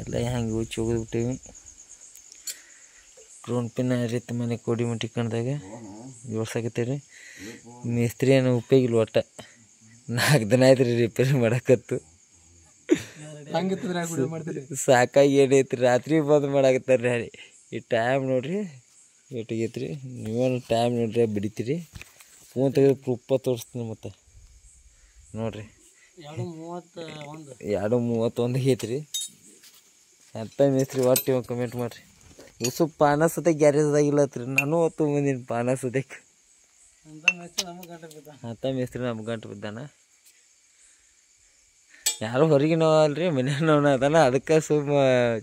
ಎಲ್ಲ ಹಂಗೆ ಹುಚ್ಚಿ ಹೋಗಿಬಿಟ್ಟಿವಿ. ಕ್ರೋನ್ ಪಿನ್ ರೀತಿ ಮನೆ ಕೋಡಿ ಮಟ್ಟಿ ಕಣ್ದಾಗ ಜೋಡ್ಸಾಕತ್ತೀವಿ. ಮೇಸ್ತ್ರಿ ಏನೋ ಉಪಯೋಗಿಲ್ಲ ಒಟ್ಟು 4 ದಿನ ಆಯ್ತು ರೀ ರಿಪೇರಿ ಮಾಡಕತ್ತು. ಸಾಕಾಗಿ ಏನೈತಿ ರಾತ್ರಿ ಬಂದು ಮಾಡಾಕತ್ತಾರ ರೀ. ಈ ಟೈಮ್ ನೋಡ್ರಿ ಏಟಾಗೈತೆ ರೀ. ನೀವೇನು ಟೈಮ್ ನೋಡ್ರಿ ಬಿಡಿತೀರಿ. ಫೋನ್ ತೆಗೆದು ಪ್ರೂಫ ತೋರಿಸ್ತೀನಿ. ಮತ್ತು ನೋಡ್ರಿ 2:31 ಆಗೈತೆ ರೀ. ಎಂಥ ಮೇಸ್ತ್ರಿ ಒಟ್ಟು ಇವಾಗ ಕಮೆಂಟ್ ಮಾಡಿರಿ. ಉಸು ಪಾನ ಸತೆ ಗ್ಯಾರೇಜ್ದಾಗಿಲ್ಲತ್ರಿ. ನಾನು ಹೊತ್ತು ಬಂದೀನಿ ಪಾನ ಸದ್ಯಕ್ಕೆ. ಅಂಥ ಮೇಸ್ತ್ರಿ ನಮ್ಗೆ ಗಂಟು ಬಿದ್ದಾನ. ಯಾರು ಹೊರಗಿನವ ಅಲ್ರಿ, ಮನೆಯವ್ನ ಅದಾನ. ಅದಕ್ಕೆ ಸುಮ್ಮ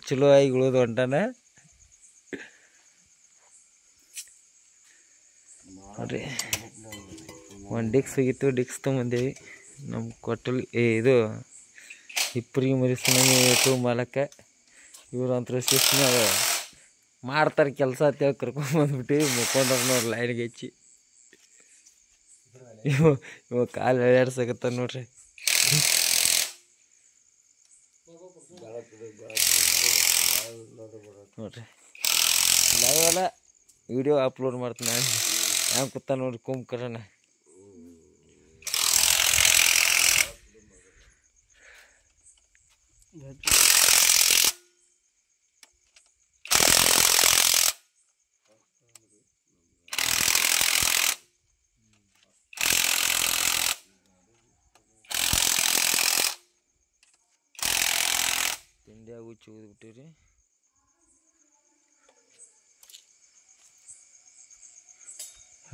ಚಲೋ ಆಗಿ ಉಳಿದು ಹೊಂಟಾನ ನೋಡ್ರಿ. ಒಂದು ಡಿಕ್ಸ್ ಹೋಗಿತ್ತು, ಡಿಕ್ಸ್ ತೊಗೊಂಬಂದೇವಿ. ನಮ್ಮ ಕೊಟ್ಟಲ್ಲಿ ಇದು ಇಪ್ಪರಿಗೆ ಮರಿಸು ಮಾಲಕ್ಕ. ಇವ್ರು ಅಂತ ಶಿಸ್ತಿನಾಗ ಮಾಡ್ತಾರೆ ಕೆಲಸ ಅಂತೇಳಿ ಕರ್ಕೊಂಡ್ಬಂದ್ಬಿಟ್ಟು ಮುಕ್ಕೊಂಡ್ರ ಲೈನ್ಗೆ ಹೆಚ್ಚಿ. ಇವ ಕಾಲು ಎಳೆಯಾಡ್ಸಕತ್ತ ನೋಡ್ರಿ. ನೋಡ್ರಿ ಲೈವ್ ಅಲ್ಲ ವಿಡಿಯೋ ಅಪ್ಲೋಡ್ ಮಾಡ್ತೀನಿ ನಾನು. ಹ್ಯಾಂಗೆ ಕೂತ ನೋಡ್ರಿ ಕುಂಭಕರ್ಣ. ತಿಂಡಿ ಆಗು ಚೂದ್ಬಿಟ್ಟಿವ್ರಿ.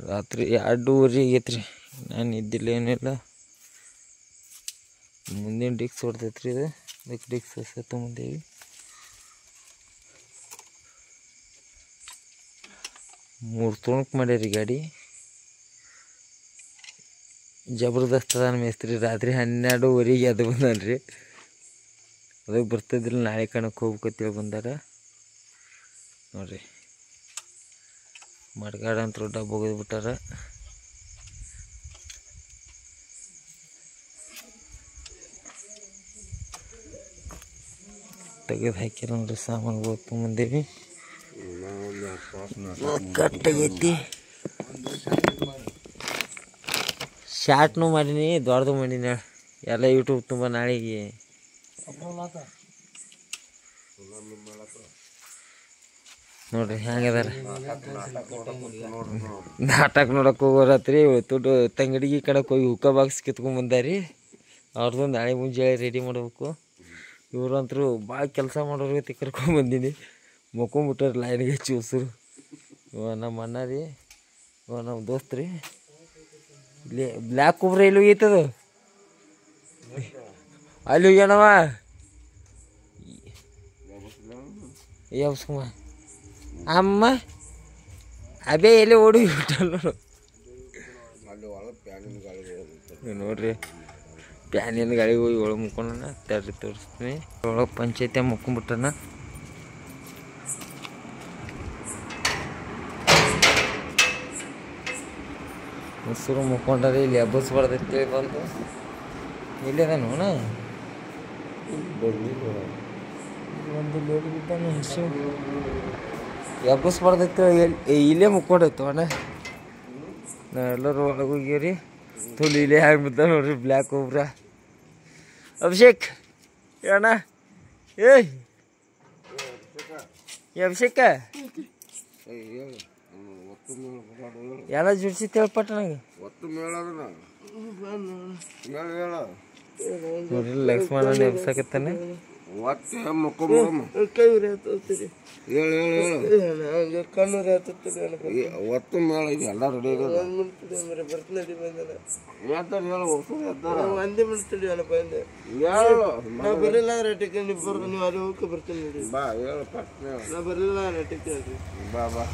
ರಾತ್ರಿ 2:30 ಆಗೈತ್ರಿ. ನಾನು ಇದ್ದಿಲ್ಲ ಏನಿಲ್ಲ. ಮುಂದಿನ ಡಿಕ್ಸ್ ಹೊಡ್ತೈತ್ರಿ. ಇದು ಅದಕ್ಕೆ ಡಿಕ್ಸ್ ತೊಗೊಂಬಂದೇವಿ. 3 ತುಣುಕ್ ಮಾಡ್ಯಾರಿ ಗಾಡಿ. ಜಬರ್ದಸ್ತ್ ಅದಾನ ಮೇಸ್ತ್ರಿ. ರಾತ್ರಿ 12:30 ಅದು ಬಂದನ್ರಿ. ಅದಕ್ಕೆ ಬರ್ತಿದ್ದಿಲ್ಲ. ನಾಳೆ ಕಣಕ್ಕೆ ಹೋಗ್ಬೇಕಂತೇಳಿ ಬಂದಾರ ನೋಡ್ರಿ. ಮಡ್ಗಾಡ ಅಂತ ಡಬ್ಬ ಹೋಗಿದ್ಬಿಟ್ಟಾರ. ತೆಗೆದು ಹಾಕ್ಯಾರ ನೋಡ್ರಿ. ಸಾಮಾನುಗಳು ತೊಗೊಂಬಂದೇವಿ. ಕಟ್ಟಾಗೈತಿ. ಶಾರ್ಟ್ನು ಮಾಡೀನಿ, ದೊಡ್ಡದು ಮಾಡೀನಿ. ಎಲ್ಲ ಯೂಟ್ಯೂಬ್ ತುಂಬ ನಾಳೆಗೆ ನೋಡ್ರಿ ಹೆಂಗದಾರ. ನಾಟಕ ನೋಡಕ್ಕೆ ಹೋಗೋರತ್ರಿ. ತುಡು ತಂಗಡಿಗೆ ಕಡೆಗೆ ಹೋಗಿ ಹುಕ್ಕ ಬಾಕ್ಸ್ ಕಿತ್ಕೊಂಡ್ಬಂದಾರಿ. ಅವ್ರದ್ದು ನಾಳೆ ಮುಂಜಾನೆ ರೆಡಿ ಮಾಡ್ಬೇಕು. ಇವ್ರಂತರೂ ಭಾಳ ಕೆಲಸ ಮಾಡೋರು ಕರ್ಕೊಂಡ್ಬಂದೀನಿ. ಮುಕ್ಕೊಂಬಿಟ್ಟಾರ ಲೈನ್ಗೆ ಹಚ್ಚಿ ಉಸಿರು. ಇವ ನಮ್ಮ ಅಣ್ಣ ರೀ, ಇವ ನಮ್ಮ ದೋಸ್ತ್ ರೀ. ಇಲ್ಲಿ ಬ್ಲ್ಯಾಕ್ ಕೊಬ್ರ ಎಲ್ಲಿ ಹೋಗೈತದು? ಅಲ್ಲಿ ಹೋಗ್ಯಾನವ. ಯಾವಸ್ಕಮ್ಮ ಅಮ್ಮ ಅಬೇ ಎಲ್ಲಿ ಓಡಿ ಬಿಟ್ಟಲ್ಲ ನೋಡ್ರಿ. ಪ್ಯಾನಿನ ಗಾಳಿಗೆ ಹೋಗಿ ಒಳಗೆ ಮುಕ್ಕೊಂಡ ತರ್ರಿ ತೋರಿಸ್ತೀನಿ. ಒಳಗೆ ಪಂಚಾಯತಿ ಮುಕ್ಕೊಂಬಿಟ್ಟಾನ. ಉಸಿರು ಮುಕ್ಕೊಂಡ್ರಿ. ಇಲ್ಲಿ ಹಬ್ಬಸ್ಬಾರ್ದೈತಿ ಬಂದು ಎಲ್ಲಿ ಅದ ನೋಣ ಒಂದು ಲೋಡ್ ಬಿದ್ದಾನು. ಹಸು ಎಬ್ಬಸ್ಬಾರ್ದೈತಿ. ಇಲ್ಲೇ ಮುಕ್ಕೊಂಡೈತು ಅಣ್ಣ. ನಾ ಎಲ್ಲರೂ ಒಳಗೆ ಹೋಗ್ಯಾರಿ. ತುಳು ಇಲ್ಲೇ ಹಾಗೆ ಬಿದ್ದ ನೋಡ್ರಿ ಬ್ಲ್ಯಾಕ್ ಒಬ್ರ. ಅಭಿಷೇಕ್ ಅಣ್ಣ. ಏಯ್ ಅಭಿಷೇಕ ಎಲ್ಲ ಜುಡ್ಸಿ ತಿಳ್ಪಟ್ಟ ನಂಗೆ ನೋಡ್ರಿ. ಲಕ್ಷ್ಮಣ ಎಬ್ಸಕತ್ತಾನೆ. ಒತ್ತು ಮೇಳ ಎಲ್ಲ ರೆಡಿ ಬರಲಿಲ್ಲ ರೇಟಿಗೆ ನೀವು ಅಲ್ಲಿ ಹೋಗಿ ಬರ್ತೀನಿ. ಬಾ ಹೇಳು. ನಾ ಬರಲಿಲ್ಲ ರೇಟಿಗೆ. ಬಾ ಬಾ.